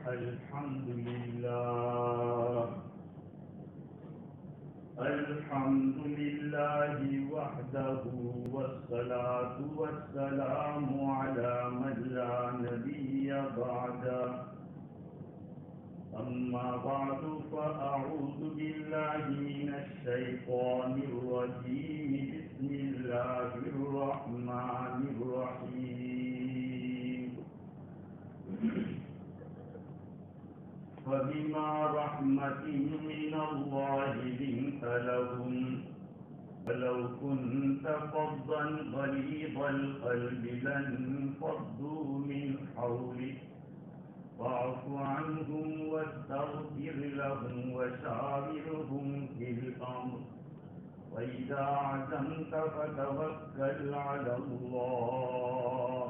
الحمد لله وحده والصلاة والسلام على من لا نبي بعده أما بعد فأعوذ بالله من الشيطان الرجيم بسم الله الرحمن الرحيم فبما رحمة من الله لنت لهم ولو كنت فظا غليظ القلب لانفضوا من حولك فاعف عنهم واستغفر لهم وشاورهم في الأمر وإذا عزمت فتوكل على الله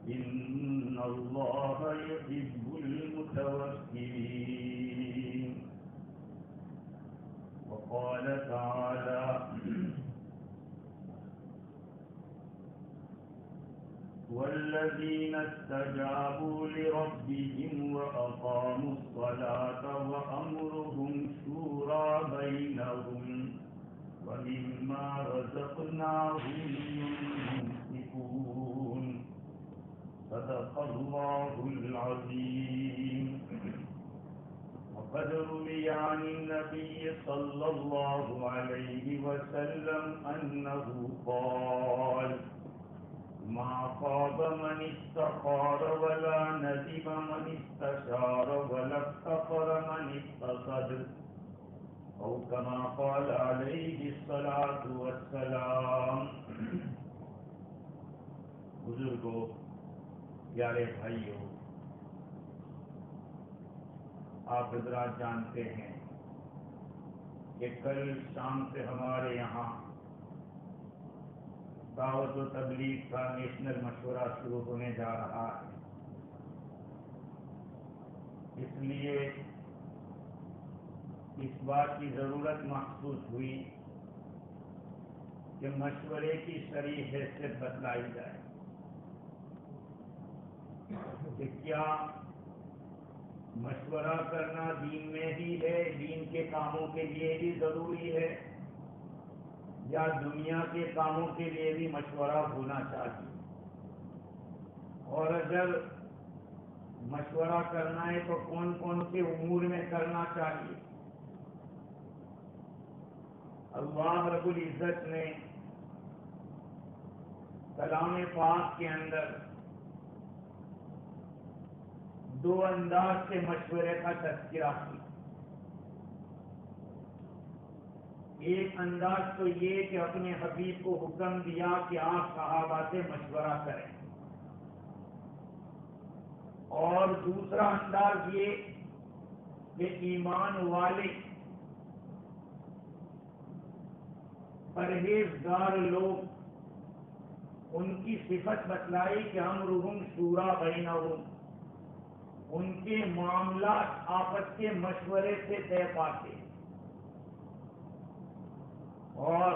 إن الله يحب المتوكلين. وقال تعالى والذين استجابوا لربهم وأقاموا الصلاة وأمرهم شورى بينهم ومما رزقناهم ينفقون. صدق الله العظيم. وقد روي عن النبي صلى الله عليه وسلم أنه قال ما خاب من استخار ولا ندم من استشار ولا افتقر من اقتصد أو كما قال عليه الصلاة والسلام. بزرگوں، پیارے بھائیوں، آپ حضرات جانتے ہیں کہ کل شام سے ہمارے یہاں دعوت و تبلیغ کا نیشنل مشورہ شروع ہونے جا رہا ہے. اس لیے اس بات کی ضرورت محسوس ہوئی کہ مشورے کی شرعی حیثیت بتلائی جائے کہ کیا مشورہ کرنا دین میں ہی ہے، دین کے کاموں کے لیے بھی ضروری ہے، یا دنیا کے کاموں کے لیے بھی مشورہ ہونا چاہیے؟ اور اگر مشورہ کرنا ہے تو کون کون سے امور میں کرنا چاہیے؟ اللہ رب العزت نے کلام پاک کے اندر دو انداز سے مشورے کا تذکرہ کیا. ایک انداز تو یہ کہ اپنے حبیب کو حکم دیا کہ آپ صحابہ سے مشورہ کریں، اور دوسرا انداز یہ کہ ایمان والے پرہیزگار لوگ، ان کی صفت بتلائی کہ امرہم شورا بینہم، ان کے معاملات آپس کے مشورے سے طے پاتے. اور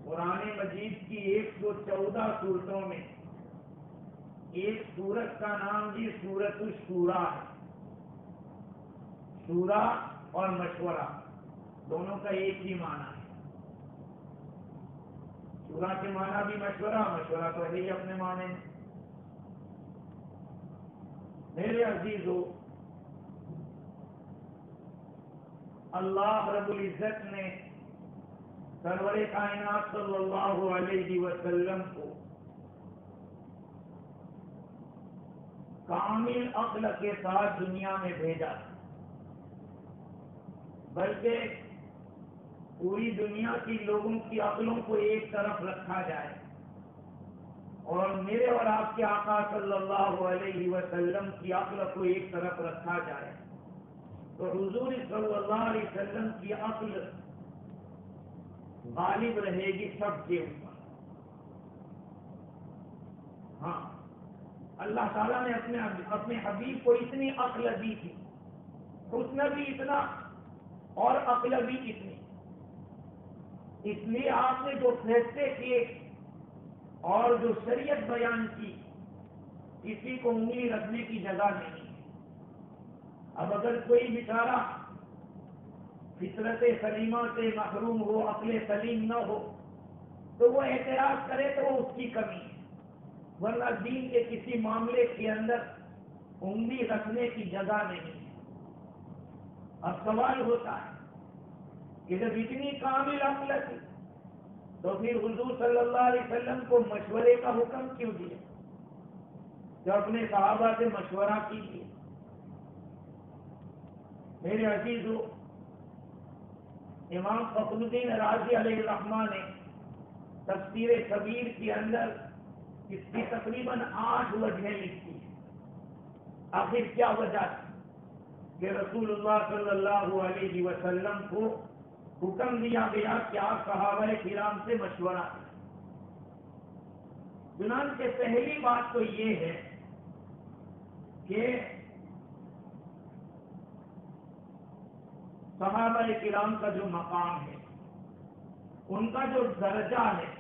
قرآن مجید کی 114 صورتوں میں ایک سورت کا نام بھی سورت الشورا ہے. شورا اور مشورہ دونوں کا ایک ہی معنی ہے. شورا کے معنی بھی مشورہ، مشورہ تو ہے ہی اپنے معنی میں. میرے عزیزو، اللہ رب العزت نے سرور کائنات صلی اللہ علیہ وسلم کو کامل عقل کے ساتھ دنیا میں بھیجا، بلکہ پوری دنیا کی لوگوں کی عقلوں کو ایک طرف رکھا جائے اور میرے اور آپ کے آقا صلی اللہ علیہ وسلم کی عقل کو ایک طرف رکھا جائے تو حضور صلی اللہ علیہ وسلم کی عقل غالب رہے گی سب کے اوپر. ہاں، اللہ تعالیٰ نے اپنے حبیب کو اتنی عقل دی تھی، حسن بھی اتنا اور عقل بھی اتنی. اس لیے آپ نے جو فیصلے کیے اور جو شریعت بیان کی، کسی کو انگلی رکھنے کی جگہ نہیں ہے۔ اب اگر کوئی بیچارہ فطرت سلیمہ سے محروم ہو، عقل سلیم نہ ہو، تو وہ اعتراض کرے تو وہ اس کی کمی ہے، ورنہ دین کے کسی معاملے کے اندر انگلی رکھنے کی جگہ نہیں ہے۔ اب سوال ہوتا ہے کہ جب اتنی کامل عقل تھی تو پھر حضور صلی اللہ علیہ وسلم کو مشورے کا حکم کیوں دیا؟ جو اپنے صحابہ سے مشورہ کیجیے۔ میرے عزیزو، امام فخر الدین رازی علیہ الرحمہ نے تفسیر کبیر کے اندر اس کی تقریباً 8 وجہیں لکھی ہیں۔ آخر کیا وجہ تھی کہ رسول اللہ صلی اللہ علیہ وسلم کو حکم دیا گیا کہ آپ صحابہ کرام سے مشورہ کریں؟ چنانچہ پہلی بات تو یہ ہے کہ صحابہ کرام کا جو مقام ہے، ان کا جو درجہ ہے،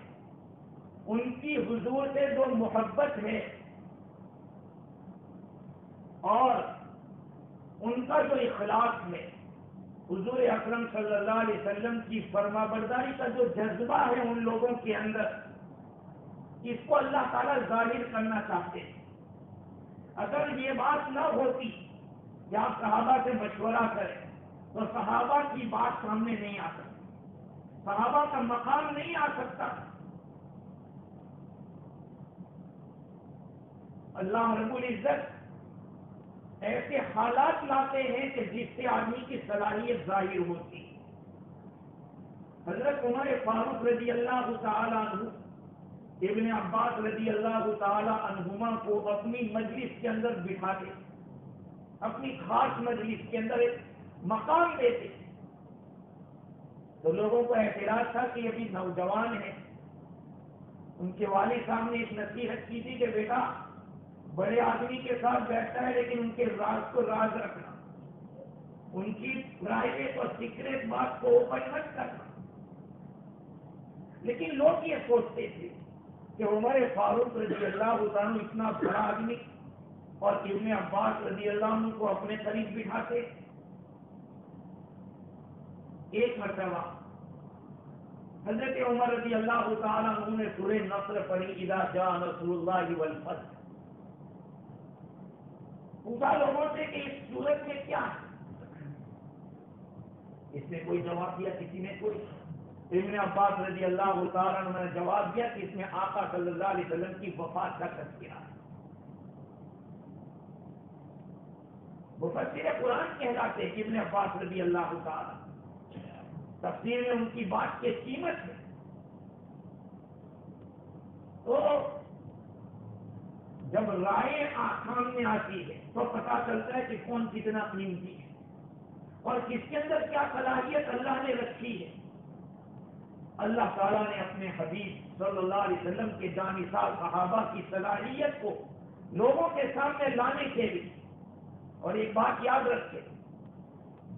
ان کی حضور سے جو محبت ہے اور ان کا جو اخلاص ہے، حضور اکرم صلی اللہ علیہ وسلم کی فرما برداری کا جو جذبہ ہے ان لوگوں کے اندر، اس کو اللہ تعالیٰ ظاہر کرنا چاہتے ہیں۔ اگر یہ بات نہ ہوتی کہ آپ صحابہ سے مشورہ کریں تو صحابہ کی بات سامنے نہیں آ سکتی، صحابہ کا مقام نہیں آ سکتا۔ اللہ رب العزت ایسے حالات لاتے ہیں کہ جس سے آدمی کی صلاحیت ظاہر ہوتی۔ حضرت عمر فاروق رضی اللہ تعالیٰ عنہ ابن عباس رضی اللہ تعالیٰ عنہما کو اپنی مجلس کے اندر بٹھاتے، اپنی خاص مجلس کے اندر ایک مقام دیتے، تو لوگوں کو اعتراض تھا کہ یہ بھی نوجوان ہیں۔ ان کے والد صاحب نے ایک نصیحت کی تھی کہ بیٹا، بڑے آدمی کے ساتھ بیٹھتا ہے لیکن ان کے راز کو راز رکھنا، ان کی پرائیویٹ اور سیکریٹ بات کو اوپن مت کرنا۔ لیکن لوگ یہ سوچتے تھے کہ عمر فاروق رضی اللہ عنہ اتنا بڑا آدمی اور ابن عباس رضی اللہ عنہ کو اپنے قریب بٹھاتے۔ ایک مرتبہ حضرت عمر رضی اللہ تعالیٰ عنہ نے سورہ نصر پڑھی، اذا جاء نصر اللہ والفتح۔ پوچھا لوگوں سے کہ اس صورت میں کیا ہے؟ اس نے کوئی جواب دیا، کسی نے کوئی؟ ابن عباس رضی اللہ تعالیٰ عنہ نے جواب دیا کہ اس میں آقا صلی اللہ علیہ وسلم کی وفات کا تذکرہ ہے۔ مفسر قرآن کہلاتے ہیں ابن عباس رضی اللہ تعالیٰ، تفسیر میں ان کی بات کی قیمت ہے۔ تو جب رائے سامنے آتی ہے تو پتا چلتا ہے کہ کون کتنا قیمتی ہے اور کس کے اندر کیا صلاحیت اللہ نے رکھی ہے۔ اللہ تعالیٰ نے اپنے حبیب صلی اللہ علیہ وسلم کے جانثال صحابہ کی صلاحیت کو لوگوں کے سامنے لانے کے لیے، اور ایک بات یاد رکھیں،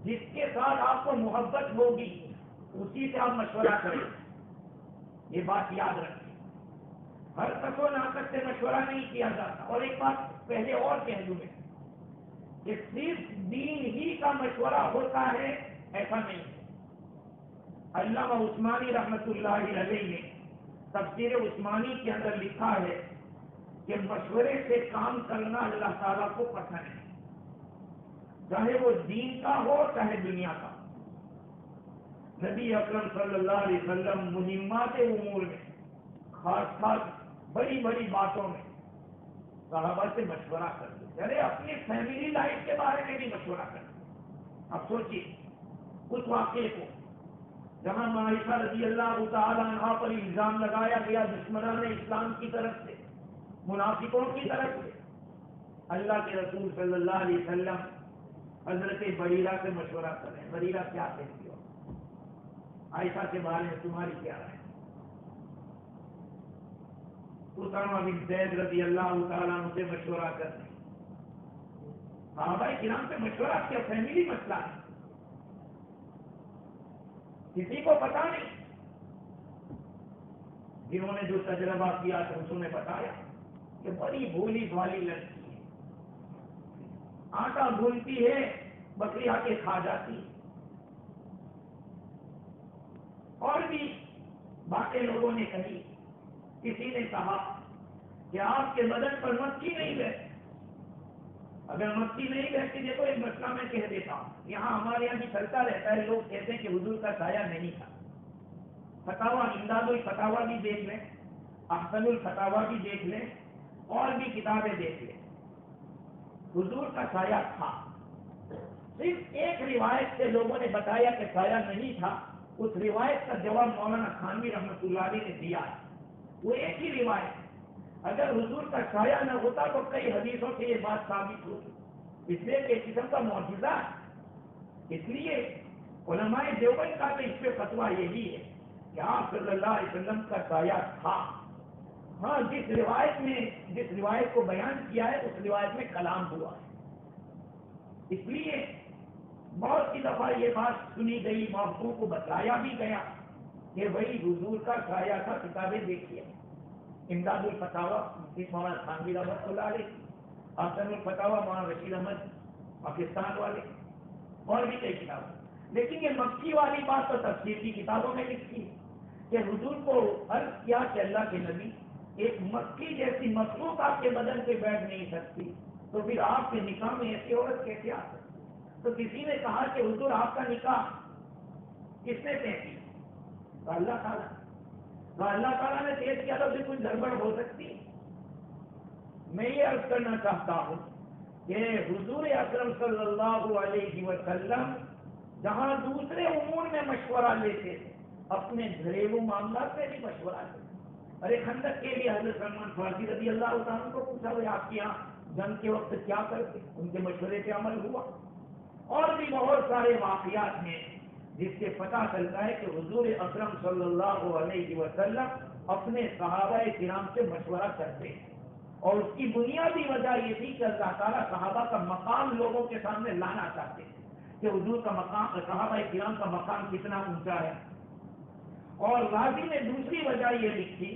جس کے ساتھ آپ کو محبت ہوگی اسی سے آپ مشورہ کریں، یہ بات یاد رکھیں۔ ہر کس و ناقص سے مشورہ نہیں کیا جاتا۔ اور ایک بات پہلے اور کہہ دوں میں کہ صرف دین ہی کا مشورہ ہوتا ہے ایسا نہیں ہے۔ علامہ عثمانی رحمت اللہ علیہ نے تفسیر عثمانی کے اندر لکھا ہے کہ مشورے سے کام کرنا اللہ تعالیٰ کو پسند ہے، چاہے وہ دین کا ہو چاہے دنیا کا۔ نبی اکرم صلی اللہ علیہ وسلم مہمات امور میں، خاص خاص بڑی بڑی باتوں میں صحابہ سے مشورہ کرتے، ارے اپنی فیملی لائف کے بارے میں بھی مشورہ کرتے۔ اب سوچیے اس واقعے کو جہاں عائشہ رضی اللہ تعالی عنہا پر الزام لگایا گیا دشمنان اسلام کی طرف سے، منافقوں کی طرف سے، اللہ کے رسول صلی اللہ علیہ وسلم حضرت بریرہ سے مشورہ کر رہے ہیں، بریرہ کیا کہتی ہو عائشہ کے بارے میں، تمہاری کیا رائے؟ اسامہ بن زید رضی اللہ تعالیٰ عنہ سے مشورہ کر رہے ہیں، صحابہ کرام سے مشورہ کیا، فیملی مسئلہ ہے، کسی کو پتا نہیں، جنہوں نے جو تجربہ کیا تھا اس نے بتایا۔ کہ بڑی بھولی بھالی لڑکی ہے، آٹا بھونتی ہے بکری آ کے کھا جاتی ہے، اور بھی باتیں لوگوں نے کہی. کسی نے کہا کہ آپ کے بدن پر مکھی نہیں بیٹھتی. اگر مکھی نہیں بیٹھتی، دیکھو ایک مسئلہ میں کہہ دیتا ہوں، یہاں ہمارے یہاں بھی چلتا رہتا ہے، لوگ کہتے ہیں کہ حضور کا سایہ نہیں تھا. فتاوی امداد الفتاوی بھی دیکھ لیں، احسن الفتاوی بھی دیکھ لیں، اور بھی کتابیں دیکھ لیں. حضور کا سایہ تھا. صرف ایک روایت سے لوگوں نے بتایا کہ سایہ نہیں تھا. اس روایت کا جواب مولانا تھانوی رحمۃ اللہ علیہ نے دیا ہے. وہ ایک ہی روایت ہے. اگر حضور کا سایہ نہ ہوتا تو کئی حدیثوں سے یہ بات ثابت ہوتی، اس لیے کہ قسم کا معجزہ ہے. اس لیے علماء دیوبند کا تو اس پہ فتویٰ یہی ہے کہ آپ صلی اللہ علیہ وسلم کا سایہ تھا. ہاں، جس روایت کو بیان کیا ہے اس روایت میں کلام ہوا ہے. اس لیے بہت سی دفعہ یہ بات سنی گئی، موقعوں کو بتایا بھی گیا کہ وہی حضور کا سایہ تھا. کتابیں دیکھیے، امداد الفتاوی مفتی مولانا تھانوی رحمۃ اللہ علیہ، احسن الفتاوی مولانا رشید احمد پاکستان والے، اور بھی کئی کتابیں. لیکن یہ مکی والی بات تو تفسیر کی کتابوں میں لکھی ہے کہ حضور کو عرض کیا کہ اللہ کے نبی، ایک مکی جیسی مخلوق آپ کے بدن پہ بیٹھ نہیں سکتی، تو پھر آپ کے نکاح میں ایسی عورت کیسے آ سکتی؟ تو کسی نے کہا کہ حضور آپ کا نکاح کس نے طے کیا؟ تو اللہ تعالیٰ. تو اللہ تعالیٰ نے طے کیا تو پھر کچھ گڑبڑ ہو سکتی ہے. میں یہ عرض کرنا چاہتا ہوں کہ حضور اکرم صلی اللہ علیہ وسلم جہاں دوسرے امور میں مشورہ لیتے تھے، اپنے گھریلو معاملات میں بھی مشورہ لیتے. ارے خندق کے لیے حضرت سلمان فارسی رضی اللہ عنہ کو پوچھا، بھائی آپ کے یہاں جنگ کے وقت کیا کرتے؟ ان کے مشورے پہ عمل ہوا. اور بھی بہت سارے واقعات ہیں جس سے پتہ چلتا ہے کہ حضور اکرم صلی اللہ علیہ وسلم اپنے صحابہ کرام سے مشورہ کرتے ہیں. اور اس کی بنیادی وجہ یہ تھی کہ اللہ تعالیٰ صحابہ کا مقام لوگوں کے سامنے لانا چاہتے تھے کہ حضور کا مقام، صحابہ کرام کا مقام کتنا اونچا ہے. اور راضی نے دوسری وجہ یہ لکھی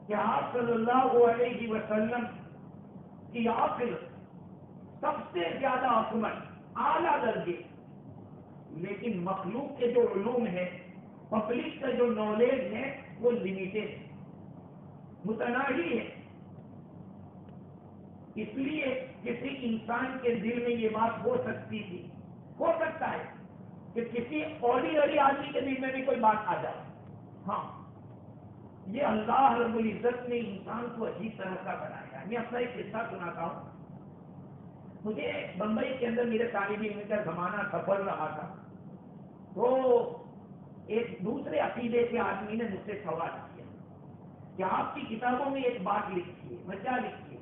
کہ آپ صلی اللہ علیہ وسلم کی عقل سب سے زیادہ اکمل، اعلیٰ درجے، لیکن مخلوق کے جو علوم ہے، پبلک کا جو نالج ہے، وہ لمیٹڈ ہے، متناہی ہے. اس لیے کسی انسان کے دل میں یہ بات ہو سکتی تھی، ہو سکتا ہے کہ کسی آرڈینری آدمی کے دل میں بھی کوئی بات آ جائے. ہاں، یہ اللہ رب العزت نے انسان کو عجیب طرح کا بنایا ہے. میں اپنا ایک قصہ سناتا ہوں. مجھے بمبئی کے اندر میرے طالب علم کا زمانہ سفر رہا تھا، تو ایک دوسرے عقیدے کے آدمی نے مجھ سے سوال کیا کہ آپ کی کتابوں میں ایک بات لکھی ہے. میں کیا لکھی ہے؟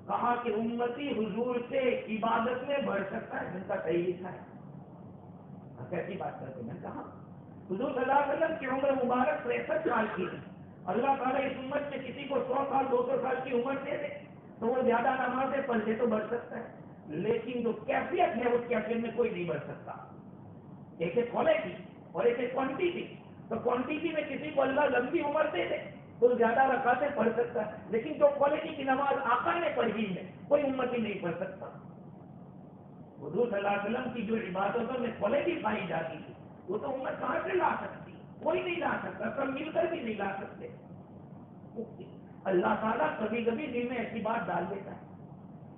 کہا کہ امتی حضور سے عبادت میں بڑھ سکتا ہے. میں کا صحیح لکھا ہے. کیسی بات کرتے؟ میں کہا حضور صلی اللہ علیہ وسلم کی عمر مبارک 63 سال کی ہے. اللہ تعالیٰ اس امت میں کسی کو 100 سال 200 سال کی عمر دے دے تو وہ زیادہ نمازیں پڑھے تو بڑھ سکتا ہے، لیکن جو کیفیت ہے اس کیفیت میں کوئی نہیں بڑھ سکتا. ایک ہے کوالٹی اور ایک ہے کوانٹیٹی. تو کوانٹیٹی میں کسی کو اللہ لمبی عمر دے دے تو زیادہ رکعتیں پڑھ سکتا ہے، لیکن جو کوالٹی کی نماز آقا نے پڑھی ہے کوئی امتی نہیں پڑھ سکتا. حضور صلی اللہ علیہ وسلم کی جو عبادتوں میں کوالٹی پائی جاتی تھی وہ تو امت کہاں سے لا سکتی؟ کوئی نہیں لا سکتا، سب مل کر بھی نہیں لا سکتے. اللہ تعالیٰ کبھی کبھی دل میں ایسی بات ڈال دیتا ہے.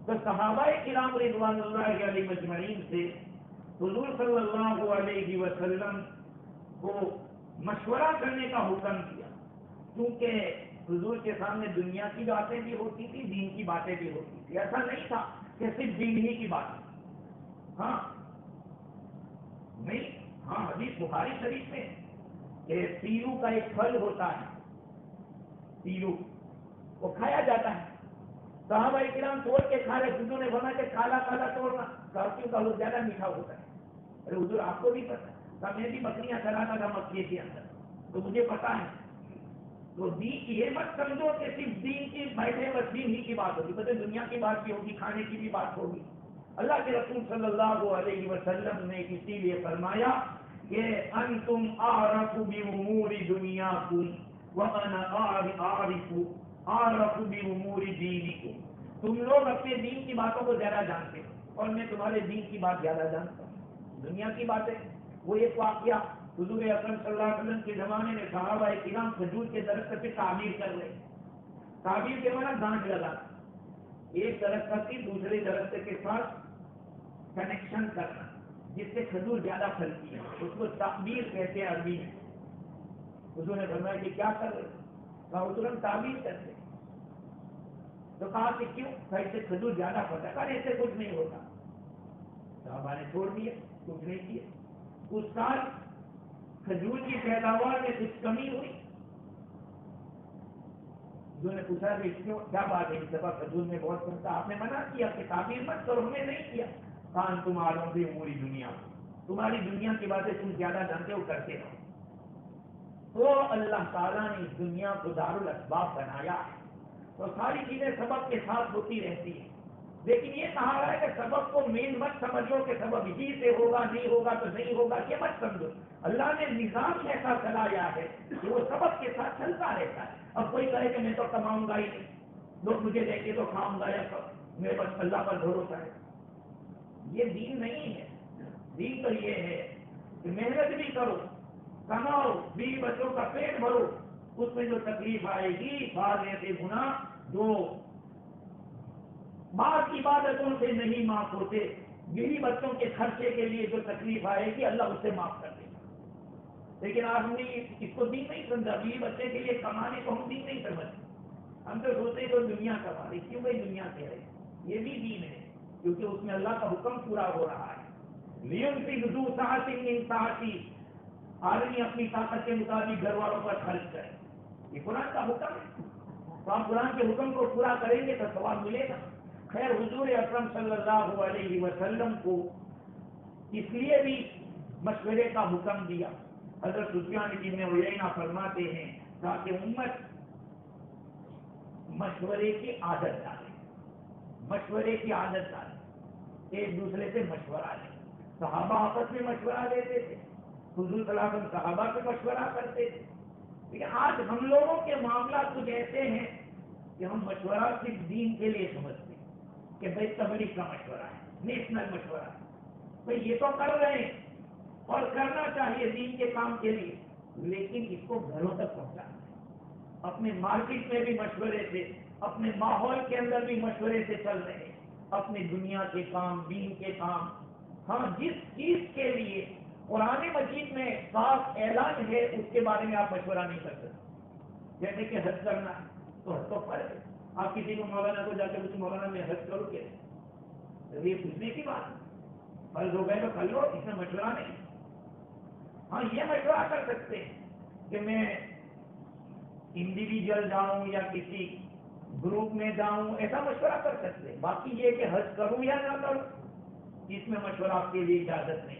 تو صحابہ کرام رضوان اللہ علیہ مجمعین سے حضور صلی اللہ علیہ وسلم کو مشورہ کرنے کا حکم دیا، کیونکہ حضور کے سامنے دنیا کی باتیں بھی ہوتی تھی، دین کی باتیں بھی ہوتی تھی. ایسا نہیں تھا کہ صرف دین ہی کی بات. ہاں نہیں، ہاں حدیث بخاری شریف میں کہ پیرو کا ایک پھل ہوتا ہے، پیرو وہ کھایا جاتا ہے. صحابہ کرام توڑ کے کھا رہے، حضور نے بنا کہ کالا کالا توڑنا، کافیوں کا وہ زیادہ میٹھا ہوتا ہے. ارے حضور آپ کو بھی پتا ہے، میں بھی بکریاں چلاتا تھا مکے کے اندر تو مجھے پتا ہے. تو دین کی یہ مت سمجھو کہ صرف دین کی بیٹھے بس دین ہی کی بات ہوگی، پتہ دنیا کی بات بھی ہوگی، کھانے کی بھی بات ہوگی. اللہ کے رسول صلی اللہ علیہ وسلم نے اسی لیے فرمایا کہ انتم اعرف بامور دنیاکم وانا اعرف أعرف بأمور دينكم، تم لوگ اپنے دین کی باتوں کو زیادہ جانتے ہو اور میں تمہارے دین کی بات زیادہ جانتا ہوں. دنیا کی باتیں، وہ ایک واقعہ حضور اکرم صلی اللہ علیہ وسلم کے زمانے میں صحابہ کرام کھجور کے درخت پہ تعبیر کر رہے. تعبیر کے معنی گانٹھ لگا، ایک درخت کی دوسرے درخت کے ساتھ کنیکشن کرنا جس سے کھجور زیادہ پھلتی ہے، اس کو تعبیر کہتے ہیں عربی میں. حضور نے فرمایا کہ کیا کر رہے؟ کہا حضور ہم تعبیر کرتے. تو کہا کہ کیوں؟ ایسے کھجور زیادہ پھلتا. کہا ایسے کچھ نہیں ہوتا. صحابہ نے چھوڑ دیا، کچھ نہیں کیا. اس سال کھجور کی پیداوار میں کچھ کمی ہوئی. حضور نے پوچھا کہ کیوں، کیا بات ہے؟ اس دفعہ کھجور میں بہت پھلتا، آپ نے منع کیا کہ تعبیر مت کرو. ہم نے نہیں کیا. کہا تم عالم بھی پوری دنیا، تمہاری دنیا کی باتیں تم زیادہ جانتے ہو، کرتے رہو. تو اللہ تعالیٰ نے اس دنیا کو دارالاسباب بنایا ہے، تو ساری چیزیں سبب کے ساتھ ہوتی رہتی ہیں. لیکن یہ کہا رہا ہے کہ سبب کو مین مت سمجھو کہ سبب ہی سے ہوگا، نہیں ہوگا تو نہیں ہوگا، یہ مت سمجھو. اللہ نے نظام ایسا چلایا ہے کہ وہ سبب کے ساتھ چلتا رہتا ہے. اب کوئی کہے کہ میں تو کماؤں گا ہی نہیں، لوگ مجھے دیں گے تو کھاؤں گا، یا میرے بس اللہ پر بھروسہ ہے. یہ دین نہیں ہے. دین تو یہ ہے کہ محنت بھی کرو، کماؤ، بیوی بچوں کا پیٹ بھرو. اس میں جو تکلیف آئے گی، بعض ایسے گناہ جو بعض عبادتوں سے نہیں معاف ہوتے، بیوی بچوں کے خرچے کے لیے جو تکلیف آئے گی اللہ اسے معاف کر دے گا. لیکن آدمی اس کو دین نہیں سمجھا. بیوی بچے کے لیے کمانے کو ہم دین نہیں سمجھتے. ہم تو سوچتے تو دنیا کما رہی، کیوں بھائی دنیا سے ہے؟ یہ بھی دین ہے، کیونکہ اس میں اللہ کا حکم پورا ہو رہا ہے. لِيُنْفِقْ ذُو سَعَةٍ مِّن سَعَتِهِ، آدمی اپنی طاقت کے مطابق گھر والوں پر خرچ کرے. یہ قرآن کا حکم ہے، تو آپ قرآن کے حکم کو پورا کریں گے تو ثواب ملے گا. خیر حضور اکرم صلی اللہ علیہ وسلم کو اس لیے بھی مشورے کا حکم دیا. حضرت سفیان بن عیینہ فرماتے ہیں تاکہ امت مشورے کی عادت ڈالے، مشورے کی عادت ڈالے، ایک دوسرے سے مشورہ لیں. صحابہ آپس میں مشورہ لیتے تھے، حضور صلی اللہ علیہ وسلم صحابہ سے مشورہ کرتے تھے. لیکن آج ہم لوگوں کے معاملات کچھ ایسے ہیں کہ ہم مشورہ صرف دین کے لیے سمجھتے ہیں کہ بھائی تبلیغ کا مشورہ ہے، نیشنل مشورہ ہے. بھائی یہ تو کر رہے ہیں اور کرنا چاہیے دین کے کام کے لیے، لیکن اس کو گھروں تک پہنچانا ہے. اپنے مارکیٹ میں بھی مشورے سے، اپنے ماحول کے اندر بھی مشورے سے چل رہے ہیں. اپنی دنیا کے کام، دین کے کام، ہاں جس چیز کے لیے قرآن مجید میں صاف اعلان ہے اس کے بارے میں آپ مشورہ نہیں کر سکتے. جیسے کہ حج کرنا ہے تو حج تو فرض ہے. آپ کسی کو مولانا کو جا کے کچھ مولانا میں حج کرو گے، یہ پوچھنے کی بات ہے. فرض ہو گئے تو کر لو، اس میں مشورہ نہیں. ہاں یہ مشورہ کر سکتے ہیں کہ میں انڈیویجل جاؤں یا کسی گروپ میں جاؤں، ایسا مشورہ کر سکتے. باقی یہ کہ حج کروں یا نہ کروں، اس میں مشورہ آپ کے لیے اجازت نہیں.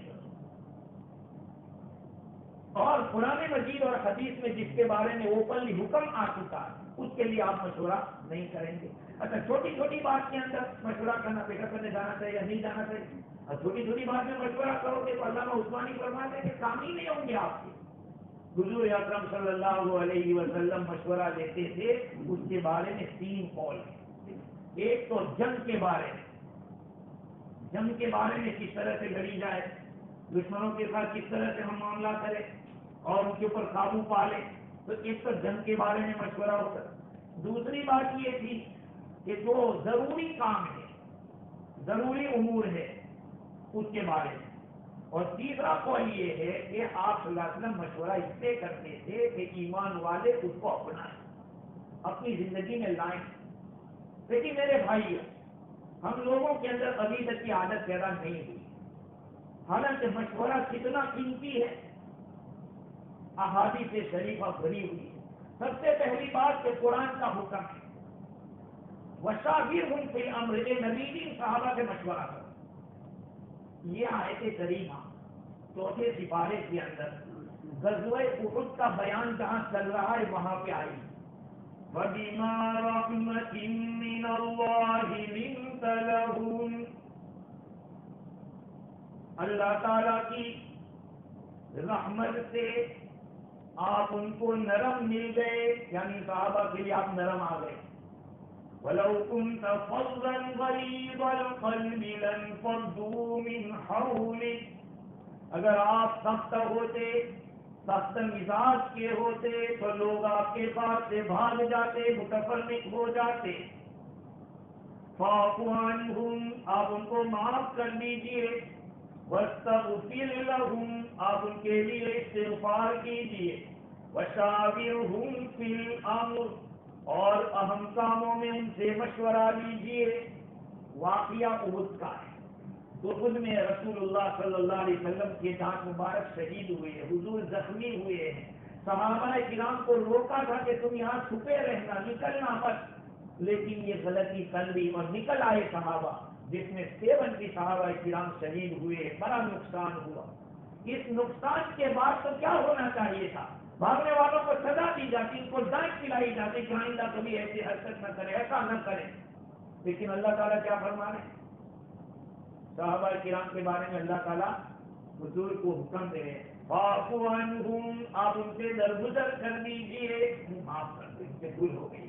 اور قرآن مجید اور حدیث میں جس کے بارے میں اوپنلی حکم آ چکا ہے اس کے لیے آپ مشورہ نہیں کریں گے. اچھا چھوٹی چھوٹی بات کے اندر مشورہ کرنا، پیٹا کرنے جانا چاہیے یا نہیں جانا چاہیے، اور چھوٹی چھوٹی بات میں مشورہ کرو گے تو علامہ عثمانی فرماتے ہیں کہ کام ہی نہیں ہوں گے آپ کے. حضور اکرم صلی اللہ علیہ وسلم مشورہ دیتے تھے، اس کے بارے میں 3 قول ہیں. ایک تو جنگ کے بارے میں، جنگ کے بارے میں کس طرح سے لڑی جائے، دشمنوں کے ساتھ کس طرح سے ہم معاملہ کریں اور ان کے اوپر قابو پا لیں. تو ایک تو جنگ کے بارے میں مشورہ ہوتا. دوسری بات یہ تھی کہ جو ضروری کام ہے، ضروری امور ہے، اس کے بارے میں. اور تیسرا قول یہ ہے کہ آپ صلی اللہ علیہ وسلم مشورہ اس سے کرتے تھے کہ ایمان والے اس کو اپنائیں، اپنی زندگی میں لائیں. لیکن میرے بھائی، ہم لوگوں کے اندر ابھی تک کی عادت پیدا نہیں ہوئی. حالانکہ مشورہ کتنا قیمتی ہے، احادیث شریفہ بھری ہوئی ہے. سب سے پہلی بات کہ قرآن کا حکم ہے وَشَاوِرْهُمْ فِي الْأَمْرِ، نبی صحابہ سے مشورہ کرو. یہ آیت کریمہ 4 سپارے کے اندر غزوہ احد کا بیان جہاں چل رہا ہے وہاں پہ آئی. وَبِمَا رَحْمَةٍ مِّنَ اللَّهِ لِنتَ لَهُمْ، اللہ تعالیٰ کی رحمت سے آپ ان کو نرم مل گئے، یعنی صحابہ کے لیے آپ نرم آ گئے. وَلَوْ كُنْتَ فَظًّا غَلِيظَ الْقَلْبِ لَانفَضُّوا مِنْ حَوْلِكَ، اگر آپ سخت ہوتے، سخت مزاج کے ہوتے تو لوگ آپ کے پاس سے بھاگ جاتے، متفرق ہو جاتے. فَاعْفُ عَنْهُمْ، آپ ان کو معاف کر دیجئے. وَاسْتَغْفِرْ لَهُمْ، آپ ان کے لیے استغفار کیجئے. وَشَاوِرْهُمْ فِي الْأَمْرِ، اور اہم کاموں میں ان سے مشورہ لیجئے. واقعہ احد کا ہے. احد میں رسول اللہ صلی اللہ علیہ وسلم کے دانت مبارک شہید ہوئے، حضور زخمی ہوئے ہیں. صحابہ کرام کو روکا تھا کہ تم یہاں چھپے رہنا، نکلنا مت، لیکن یہ غلطی کر لی اور نکل آئے صحابہ، جس میں 70 صحابہ کرام شہید ہوئے. بڑا نقصان ہوا. اس نقصان کے بعد تو کیا ہونا چاہیے تھا؟ بھاگنے والوں کو سزا دی جاتی، ان کو ڈانٹ پلائی جاتی کہ آئندہ کبھی ایسی حرکت نہ کرے، ایسا نہ کرے. لیکن اللہ تعالیٰ کیا فرما رہے ہیں؟ صحابہ کرام کے بارے میں اللہ تعالیٰ حضور کو حکم دے رہے ہیں، فَاعْفُ عَنْهُمْ، آپ ان سے درگزر کر دیجیے، معاف کر دیں، ان سے بھول ہو گئی.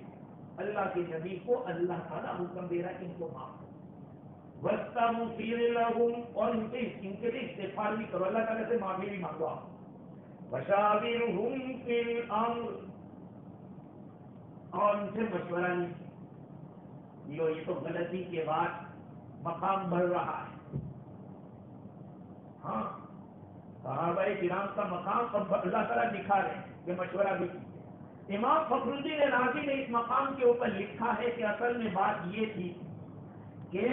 اللہ کے نبی کو اللہ تعالیٰ حکم دے رہا ہے کہ ان کو معاف کرو. وَاسْتَغْفِرْ لَهُمْ، اور ان کے لیے استغفار بھی کرو، اللہ تعالیٰ سے معافی بھی مانگو. وَشَاوِرْهُمْ فِي الْأَمْرِ، اور ان سے مشورہ لیجیے. یہ تو غلطی کے بعد مقام بڑھ رہا ہے. ہاں، صحابہ کرام کا مقام اب اللہ تعالیٰ دکھا رہے ہیں کہ مشورہ بھی کیجیے. امام فخر الدین رازی نے اس مقام کے اوپر لکھا ہے کہ اصل میں بات یہ تھی کہ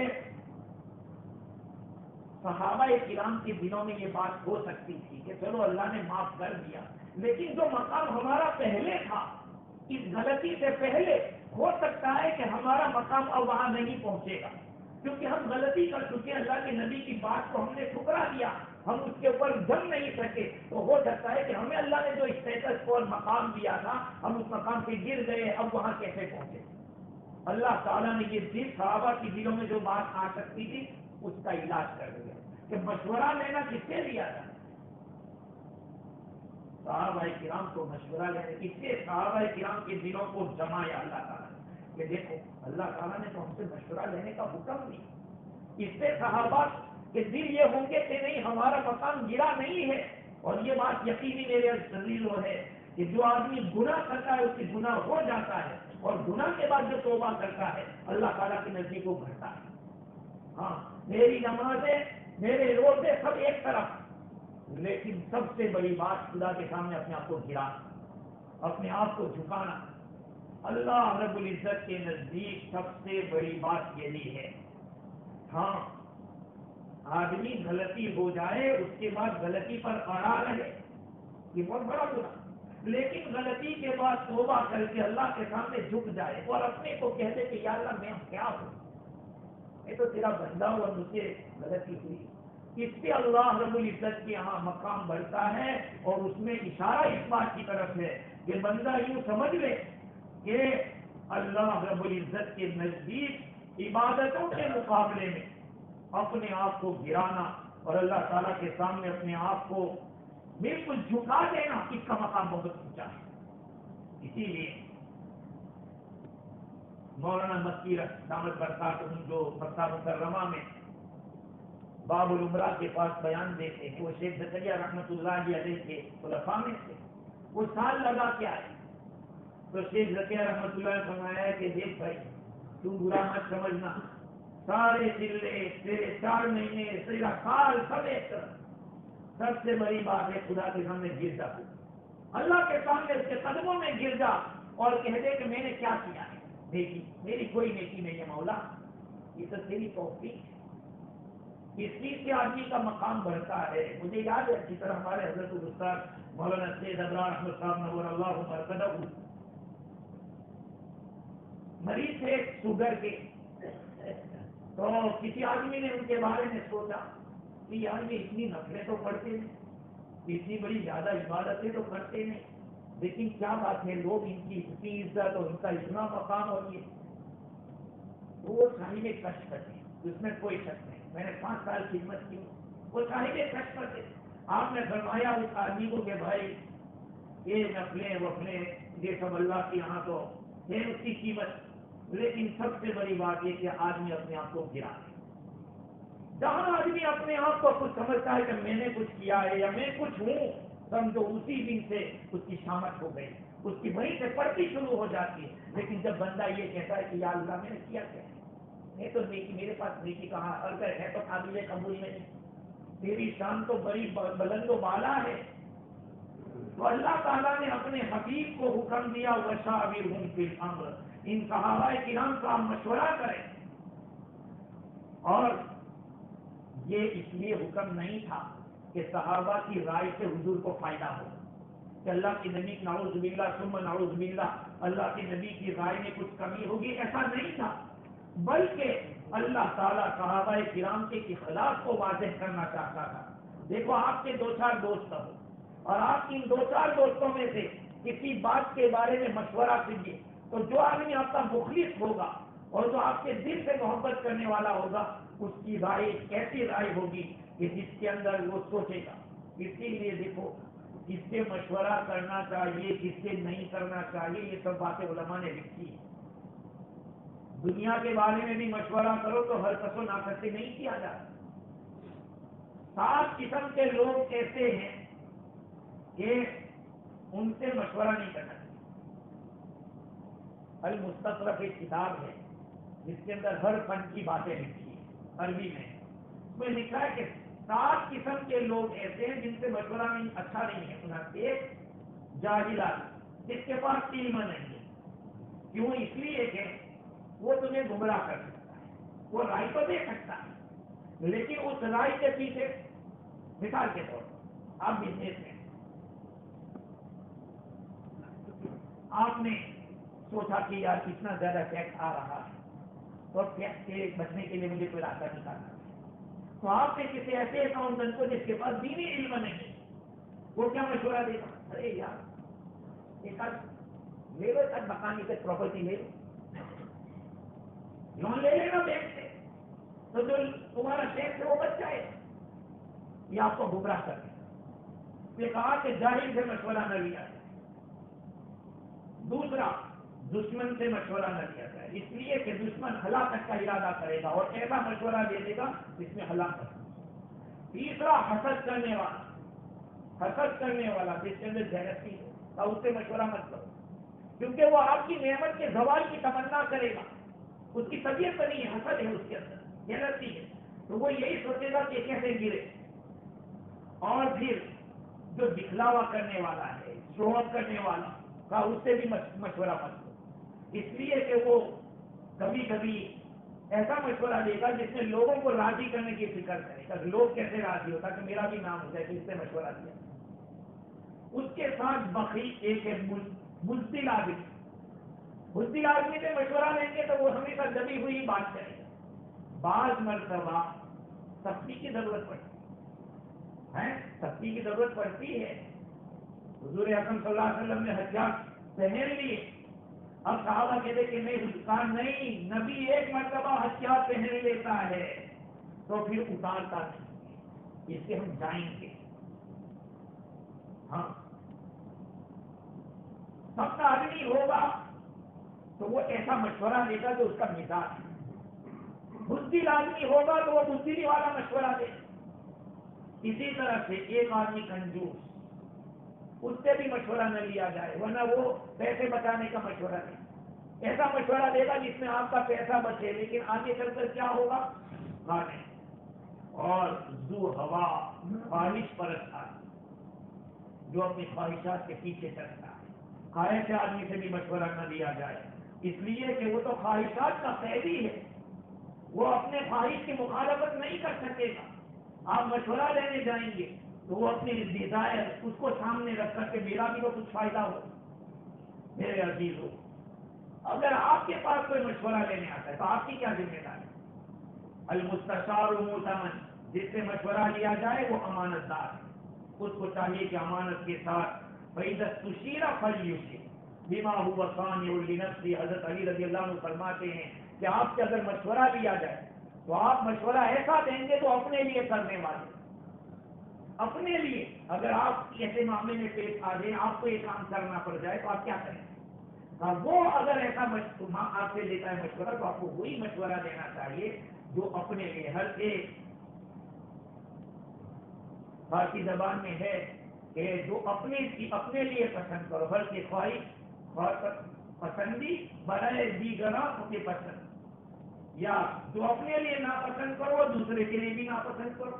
صحابہ کرام کے دنوں میں یہ بات ہو سکتی تھی کہ چلو اللہ نے معاف کر دیا، لیکن جو مقام ہمارا پہلے تھا، اس غلطی سے پہلے، ہو سکتا ہے کہ ہمارا مقام اب وہاں نہیں پہنچے گا، کیونکہ ہم غلطی کر چکے. اللہ کے نبی کی بات کو ہم نے ٹھکرا دیا، ہم اس کے اوپر جم نہیں سکے. تو ہو سکتا ہے کہ ہمیں اللہ نے جو اسٹیٹس کو اور مقام دیا تھا، ہم اس مقام پہ گر گئے، اب وہاں کیسے پہنچے. اللہ تعالیٰ نے یہ دل صحابہ کی دلوں میں جو بات آ سکتی تھی اس کا علاج کر دیا کہ مشورہ لینا کس سے لیا تھا؟ صحابہ کرام کو مشورہ لینے، اس سے صحابہ کرام کے دلوں کو جمایا اللہ تعالیٰ کہ دیکھو اللہ تعالیٰ نے تو ہم سے مشورہ لینے کا حکم دیا. اس سے صحابہ کے دل یہ ہوں گے کہ نہیں، ہمارا مقام گرا نہیں ہے. اور یہ بات یقینی میرے دلیل ہے کہ جو آدمی گناہ کرتا ہے اس کی گناہ ہو جاتا ہے، اور گناہ کے بعد جو توبہ کرتا ہے اللہ تعالیٰ کے نزدیک کو بڑھتا ہے. ہاں، میری نمازیں، میرے روزے سب ایک طرف، لیکن سب سے بڑی بات خدا کے سامنے اپنے آپ کو گرانا، اپنے آپ کو جھکانا. اللہ رب العزت کے نزدیک سب سے بڑی بات یہی ہے. ہاں، آدمی غلطی ہو جائے اس کے بعد غلطی پر اڑا رہے، یہ بہت بڑا گناہ. لیکن غلطی کے بعد توبہ کر کے اللہ کے سامنے جھک جائے اور اپنے کو کہتے کہ یا اللہ میں کیا ہوں، یہ تو تیرا بندہ ہوں اور مجھ سے غلطی ہوئی. اس سے اللہ رب العزت کے یہاں مقام بڑھتا ہے. اور اس میں اشارہ اس بات کی طرف ہے کہ بندہ یوں سمجھ لے کہ اللہ رب العزت کے نزدیک عبادتوں کے مقابلے میں اپنے آپ کو گرانا اور اللہ تعالیٰ کے سامنے اپنے آپ کو بالکل جھکا دینا، اس کا مقام بہت اونچا ہے. اسی لیے مولانا مکی دامت برکاتہم جو مکہ مکرمہ میں باب العمرہ کے پاس بیان دیتے ہیں، وہ شیخ زکریا رحمۃ اللہ علیہ کے خلفاء میں سے، وہ سال لگا کے آئے تو شیخ زکریا رحمۃ اللہ نے فرمایا ہے کہ دیکھ بھائی تو برا مت سمجھنا، سارے چلے تیرے 4 مہینے تیرا سال سب ایک طرف. سب سے بڑی بات ہے خدا کے سامنے گر جا، اللہ کے سامنے اس کے قدموں میں گر جا اور کہہ دے کہ میں نے کیا کیا ہے، نیکی میری کوئی نیکی نہیں ہے مولا، یہ تو تیری توفیق ہے. اس چیز سے آدمی کا مقام بڑھتا ہے. مجھے یاد ہے اسی طرح ہمارے حضرت الاستاذ مولانا سید ابرار احمد صاحب نور اللہ مرقدہ مریض تھے شوگر کے، تو کسی آدمی نے ان کے بارے میں سوچا کہ یار یہ اتنی نفلیں تو پڑھتے نہیں، اتنی بڑی زیادہ عبادتیں تو کرتے نہیں، لیکن کیا بات ہے لوگ ان کی اتنی عزت اور ان کا اتنا مقام اور یہ وہ صاحب کشف کرتے، اس میں کوئی شک نہیں. میں نے 5 سال خدمت کی، وہ صاحب کشف کرتے. آپ نے فرمایا اس آدمی کو کہ بھائی یہ نفلیں وفلیں یہ سب اللہ کے یہاں تو ہے اس کی قیمت، لیکن سب سے بڑی بات یہ کہ آدمی اپنے آپ کو گرا دے. جہاں آدمی اپنے آپ کو کچھ سمجھتا ہے کہ میں نے کچھ کیا ہے یا میں کچھ ہوں، سمجھو اسی دن سے اس کی شامت ہو گئی، اس کی وہیں سے پڑتی شروع ہو جاتی ہے. لیکن جب بندہ یہ کہتا ہے کہ یا اللہ میں نے کیا کیا ہے تو نیکی میرے پاس نیکی کہاں، اگر ہے تو قابل قبول نہیں، تیری شان تو بڑی بلند و بالا ہے. تو اللہ تعالیٰ نے اپنے حبیب کو حکم دیا وشاورہم فی الامر، ان صحابہ کرام کا مشورہ کریں. اور یہ اس لیے حکم نہیں تھا کہ صحابہ کی رائے سے حضور کو فائدہ ہو، کہ اللہ کے نبی نعوذ باللہ ثم نعوذ باللہ اللہ کے نبی کی رائے میں کچھ کمی ہوگی، ایسا نہیں تھا. بلکہ اللہ تعالیٰ صحابہ کرام کے خلاف کو واضح کرنا چاہتا تھا. دیکھو آپ کے 2-4 دوست ہو اور آپ ان 2-4 دوستوں میں سے کسی بات کے بارے میں مشورہ کیجیے، تو جو آدمی آپ کا مخلص ہوگا اور جو آپ کے دل سے محبت کرنے والا ہوگا اس کی رائے ایسی رائے ہوگی کہ جس کے اندر وہ سوچے گا. اسی لیے دیکھو کس سے مشورہ کرنا چاہیے کس سے نہیں کرنا چاہیے یہ سب باتیں علماء نے لکھی. دنیا کے بارے میں بھی مشورہ کرو تو ہر کس و ناکس سے نہیں کیا جاتا. 7 قسم کے لوگ ایسے ہیں کہ ان سے مشورہ نہیں کرنا چاہیے. المستطرف ایک کتاب ہے جس کے اندر ہر فن کی باتیں لکھی ہیں عربی میں. اس میں لکھا ہے کہ 7 قسم کے لوگ ایسے ہیں جن سے مشورہ نہیں اچھا نہیں ہے. ایک جاہل آدمی جس کے پاس علم نہیں ہے. کیوں؟ اس لیے کہ وہ تمہیں گمراہ کر سکتا ہے، وہ رائے تو دے سکتا ہے لیکن اس رائے کے پیچھے، مثال کے طور پر آپ بزنس میں آپ نے سوچا کہ یار اتنا زیادہ ٹیکس آ رہا ہے تو ٹیکس سے بچنے کے لیے مجھے کوئی راستہ نکالنا ہے. تو آپ نے کسی ایسے اکاؤنٹنٹ کو جس کے پاس دینی علم نہیں، وہ کیا مشورہ دے گا؟ ارے یار ایک لے لو سر مکانی سے پراپرٹی لے لو، لون لے لینا بینک سے، تو جو تمہارا ٹیکس ہے وہ بچ جائے. یہ آپ کو گمراہ کر دے. یہ کہا کہ جاہل سے مشورہ نہ لیا جائے. دوسرا دشمن سے مشورہ نہ لیا جائے، اس لیے کہ دشمن ہلاکت کا ارادہ کرے گا اور ایسا مشورہ دے دے گا جس میں ہلاکت. تیسرا حسد کرنے والا جس کے اندر جیلسی ہو، اس سے مشورہ مت کرو کیونکہ وہ آپ کی نعمت کے زوال کی تمنا کرے گا. اس کی طبیعت نہیں ہے، حسد ہے اس کے اندر، جیلسی ہے، تو وہ یہی سوچے گا کہ کیسے گرے. اور پھر جو دکھلاوا کرنے والا ہے، شو آف کرنے والا کا اس سے بھی مشورہ مت کرو، اس لیے کہ وہ کبھی کبھی ایسا مشورہ دے گا جس میں لوگوں کو راضی کرنے کی فکر کرے گا، لوگ کیسے راضی ہوتا کہ میرا بھی نام ہو جائے کہ اس سے مشورہ دیا. اس کے ساتھ بخیل ایک ہے بزدل آدمی. بزدل آدمی سے مشورہ لیں گے تو وہ ہمیشہ دبی ہوئی بات کرے گا. بعض مرتبہ سختی کی ضرورت پڑتی ہے، سختی کی ضرورت پڑتی ہے. حضور اکرم صلی اللہ علیہ وسلم نے حجاج پہن لیے. اب صحابہ کہتے کہ نہیں، نبی ایک مرتبہ حجاج پہن لیتا ہے تو پھر اتارتا نہیں، اس سے ہم جائیں گے. ہاں سب کا آدمی ہوگا تو وہ ایسا مشورہ دے گا جو اس کا مزاج ہے. بزدل آدمی ہوگا تو وہ بزدلی والا مشورہ دے. اسی طرح سے ایک آدمی کنجوس، اس سے بھی مشورہ نہ لیا جائے ورنہ وہ پیسے بچانے کا مشورہ دے. ایسا مشورہ دے گا جس میں آپ کا پیسہ بچے لیکن آگے چل کر کیا ہوگا؟ کھانے. اور ذو ہوا خواہش پرست آدمی جو اپنی خواہشات کے پیچھے چلتا ہے، ایسے آدمی سے بھی مشورہ نہ لیا جائے، اس لیے کہ وہ تو خواہشات کا قیدی ہے، وہ اپنے خواہش کی مخالفت نہیں کر سکے گا. آپ مشورہ لینے جائیں گے تو وہ اپنی ڈیزائر اس کو سامنے رکھ کر کے میرا بھی تو کچھ فائدہ ہو. میرے عزیز ہو، اگر آپ کے پاس کوئی مشورہ لینے آتا ہے تو آپ کی کیا ذمہ داری؟ المستشار مؤتمن، جس سے مشورہ لیا جائے وہ امانت دار ہے. اس کو چاہیے کہ امانت کے ساتھ فَإِذَا اسْتُشِيرَ فَلْيُشِرْ بِمَا هُوَ صَانِعٌ لِنَفْسِهِ. حضرت علی رضی اللہ عنہ فرماتے ہیں کہ آپ سے اگر مشورہ لیا جائے تو آپ مشورہ ایسا دیں گے تو اپنے لیے کرنے والے، اپنے لیے اگر آپ ایسے معاملے میں پیش آ جائیں، آپ کو یہ کام کرنا پڑ جائے تو آپ کیا کریں؟ وہ اگر ایسا آپ سے لیتا ہے مشورہ تو آپ کو وہی مشورہ دینا چاہیے جو اپنے لیے ہر ایک فارسی زبان میں ہے کہ جو اپنے لیے پسند کرو، ہر کی خواہش پسندی برائے دیگراں کے پسند، یا جو اپنے لیے ناپسند کرو دوسرے کے لیے بھی ناپسند کرو،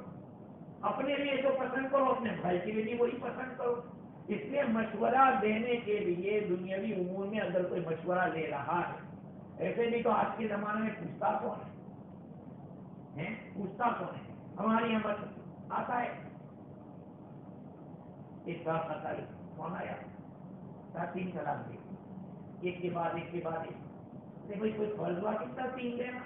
اپنے لیے جو پسند کرو اپنے بھائی کے لیے بھی وہی پسند کرو۔ اس لیے مشورہ دینے کے لیے دنیاوی امور میں اگر کوئی مشورہ لے رہا ہے، ایسے بھی تو آج کے زمانے میں پوچھتا کون ہے؟ پوچھتا کون ہے؟ ہماری یہاں بس آتا ہے ایک بات آتا ہے، کون آیا 3 طلاق دے، ایک کے بعد ایک کے بعد ایک، بھائی کوئی فرض ہوا کتنا 3 دینا؟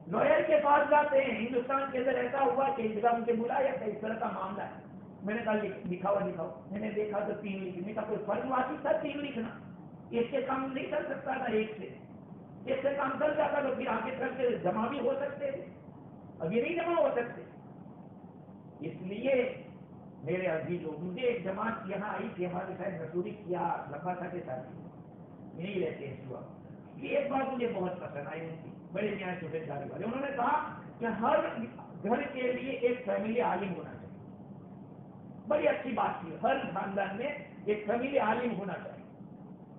لوئر کے پاس جاتے ہیں، ہندوستان کے اندر ایسا ہوا کہ ایگزام کے بلایا تھا، اس طرح کا معاملہ ہے، میں نے کہا دکھاؤ، میں نے دیکھا تو 3 لکھ، میں نے کہا کوئی فرض واقعی تھا 3 لکھنا؟ ایک سے کام نہیں کر سکتا تھا، ایک سے کام کر جاتا تو پھر آگے کر کے جمع بھی ہو سکتے تھے، ابھی نہیں جمع ہو سکتے۔ اس لیے میرے عزیزوں، مجھے ایک جماعت یہاں آئی کہ ہمارے شاید رسوری کیا لفاظہ کے ساتھ نہیں رہتے ہیں صبح، یہ ایک بات مجھے بہت پسند آئی ان کی، بڑے نیاز سفید داری والے، انہوں نے کہا کہ ہر گھر کے لیے ایک فیملی عالم ہونا چاہیے۔ بڑی اچھی بات تھی، ہر خاندان میں ایک فیملی عالم ہونا چاہیے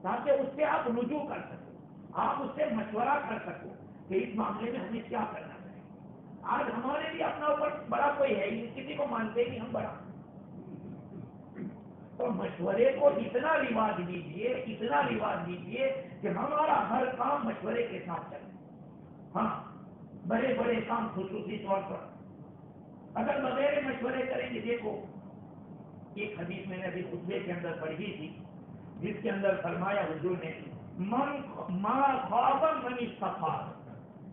تاکہ اس سے آپ رجوع کر سکو، آپ اس سے مشورہ کر سکو کہ اس معاملے میں ہمیں کیا کرنا چاہیے۔ آج ہمارے لیے اپنا اوپر بڑا کوئی ہے ہی، کسی کو مانتے ہی نہیں ہم بڑا، تو مشورے کو اتنا رواج دیجیے کہ ہمارا ہر کام مشورے کے ساتھ چلے۔ ہاں، بڑے بڑے کام خصوصی طور پر اگر بغیر مشورے کریں گے، دیکھو ایک حدیث میں نے ابھی خطبے کے اندر پڑھی تھی جس کے اندر فرمایا حضور نے، ما خواب من استخار،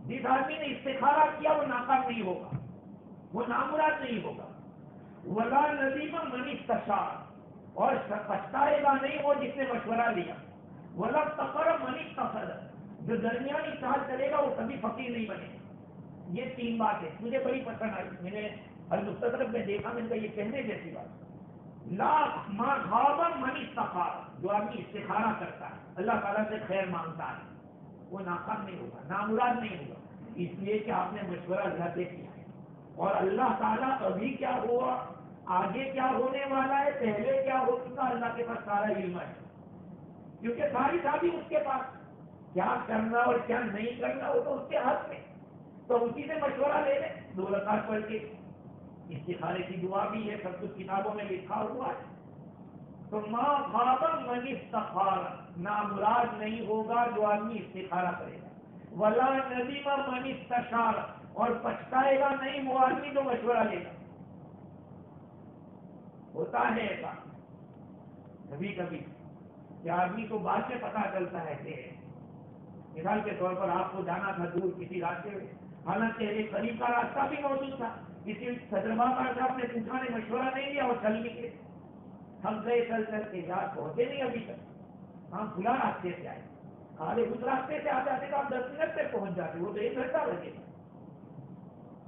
جس آدمی نے استخارہ کیا وہ ناکام نہیں ہوگا، وہ نامراد نہیں ہوگا، ولا ندیم من استشار، اور پچھتائے گا نہیں وہ جس نے مشورہ لیا، ولا فقر من استفاد، جو درمیانی چال چلے گا وہ کبھی فقیر نہیں بنے گا۔ یہ 3 باتیں مجھے بڑی پسند آئی، میں نے المستدرک میں دیکھا، میں نے کہا یہ کہنے جیسی بات، لا ما خواب من استخار، جو آدمی استخارہ کرتا ہے اللہ تعالیٰ سے خیر مانگتا ہے وہ ناکام نہیں ہوگا، نامراد نہیں ہوگا، اس لیے کہ آپ نے مشورہ اللہ سے کیا ہے، اور اللہ تعالیٰ ابھی کیا ہوا، آگے کیا ہونے والا ہے، پہلے کیا ہو چکا، اللہ کے پاس سارا علم ہے، کیونکہ ساری چابی اس کے پاس، کیا کرنا اور کیا نہیں کرنا وہ تو اس کے ہاتھ میں، تو اسی سے مشورہ لے لیں، 2 رکعت پڑھ کے، استخارے کی دعا بھی ہے، سب کچھ کتابوں میں لکھا ہوا ہے۔ تو ما خواب من استخار، نامراد نہیں ہوگا جو آدمی استخارہ کرے گا، ولا ندیم من استشار، اور پچھتائے گا نہیں وہ آدمی جو مشورہ لے گا۔ ہوتا ہے ایسا کبھی کبھی کہ آدمی کو بعد میں پتا چلتا ہے کہ مثال کے طور پر آپ کو جانا تھا دور کسی راستے میں، حالانکہ ایک قریب کا راستہ بھی موجود تھا، کسی صدربا صاحب نے پوچھا نے مشورہ نہیں لیا اور چل نکلے، ہم گئے چل کر کے یار پہنچے نہیں ابھی تک، ہم کھلا راستے سے آئے، خالی اس راستے سے آ جاتے تو آپ 10 منٹ سے پہنچ جاتے، وہ تو 1 گھنٹہ لگے گا،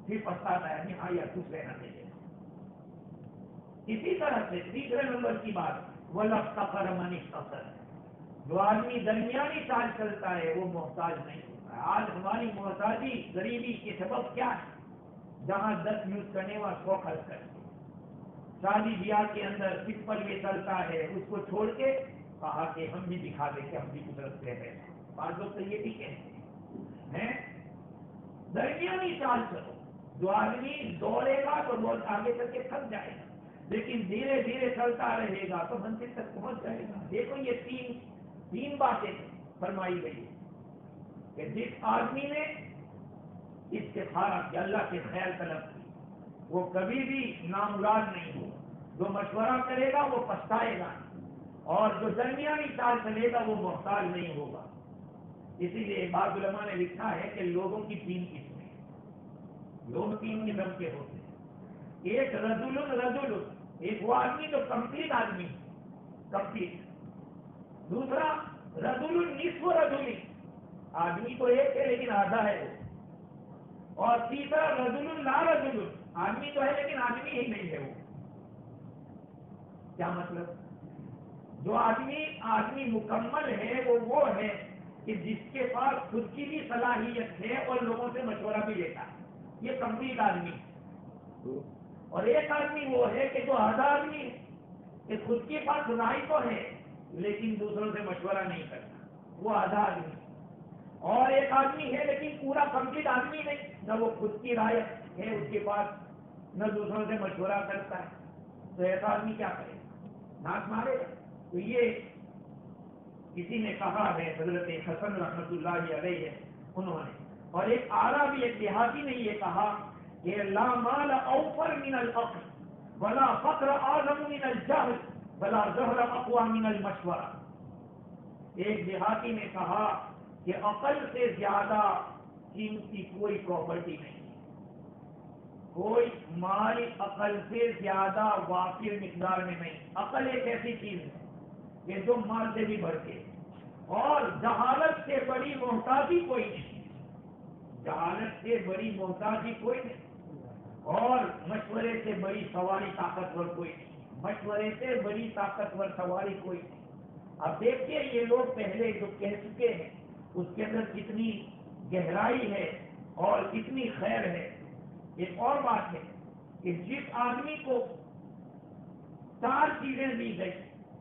پھر پچھتاتا ہے ہاں یار کچھ رہنا چاہیے۔ اسی طرح سے 3 نمبر کی بات، وَلَفْتَقَرَ مَنِ اسْتَقَرَ، جو آدمی درمیانی چال چلتا ہے وہ محتاج نہیں ہوتا ہے۔ آج ہماری محتاجی غریبی کے سبب کیا ہے؟ جہاں 10 یوز کرنے والا 100 خرچ کرتے، شادی بیاہ کے اندر سمپل یہ چلتا ہے، اس کو چھوڑ کے کہا کہ ہم بھی دکھا دیں کہ ہم بھی گزرتے ہیں، بعض لوگ تو یہ بھی کہتے ہیں درمیانی چال چلو، جو آدمی دوڑے گا تو بہت آگے چل کے تھک جائے گا، لیکن دھیرے دھیرے چلتا رہے گا تو منزل تک پہنچ جائے گا۔ دیکھو یہ تین باتیں فرمائی گئی کہ جس آدمی نے استخارہ کیا، اللہ کے خیر طلب کی، وہ کبھی بھی نامراد نہیں ہو، جو مشورہ کرے گا وہ پچھتائے گا، اور جو درمیانی چال چلے گا وہ محتاج نہیں ہوگا۔ اسی لیے بعض علماء نے لکھا ہے کہ لوگوں کی 3 قسمیں ہیں، لوگ 3 قسم کے ہوتے ہیں، ایک رجل، ایک وہ آدمی جو کمپلیٹ آدمی، کمپلیٹ، دوسرا رجل نصف رجل، آدمی تو ایک ہے لیکن آدھا ہے وہ، اور تیسرا رجل لا رجل، آدمی تو ہے لیکن آدمی ہی نہیں ہے وہ۔ کیا مطلب؟ جو آدمی مکمل ہے وہ ہے کہ جس کے پاس خود کی بھی صلاحیت ہے اور لوگوں سے مشورہ بھی لیتا ہے، یہ کمپلیٹ آدمی ہے۔ اور ایک آدمی وہ ہے کہ جو آدھا آدمی ہے کہ خود کے پاس رائے تو ہے لیکن دوسروں سے مشورہ نہیں کرتا، وہ آدھا آدمی ہے۔ اور ایک آدمی ہے لیکن پورا کمپلیٹ آدمی نہیں، نہ وہ خود کی رائے ہے اس کے پاس نہ دوسروں سے مشورہ کرتا ہے، تو ایسا آدمی کیا کرے گا؟ ناک مارے گا۔ تو یہ کسی نے کہا ہے، حضرت حسن رحمۃ اللہ علیہ انہوں نے، اور ایک عربی ایک دیہاتی نے یہ کہا کہ لا مال اوفر من الفقر ولا فقر اعظم من الجهل ولا جهل اقوى من المشورہ۔ ایک دیہاتی نے کہا کہ عقل سے زیادہ قیمتی کوئی پراپرٹی نہیں ہے، کوئی مال عقل سے زیادہ وافر مقدار میں نہیں۔ عقل ایک ایسی چیز ہے کہ جو مال سے بھی بڑھ کے، اور جہالت سے بڑی محتاجی کوئی نہیں، جہالت سے بڑی محتاجی کوئی نہیں، اور مشورے سے بڑی سواری طاقتور کوئی نہیں، مشورے سے بڑی طاقتور سواری کوئی نہیں۔ اب دیکھیے یہ لوگ پہلے جو کہہ چکے ہیں اس کے اندر کتنی گہرائی ہے اور کتنی خیر ہے۔ ایک اور بات ہے کہ جس آدمی کو 4 چیزیں دی گئی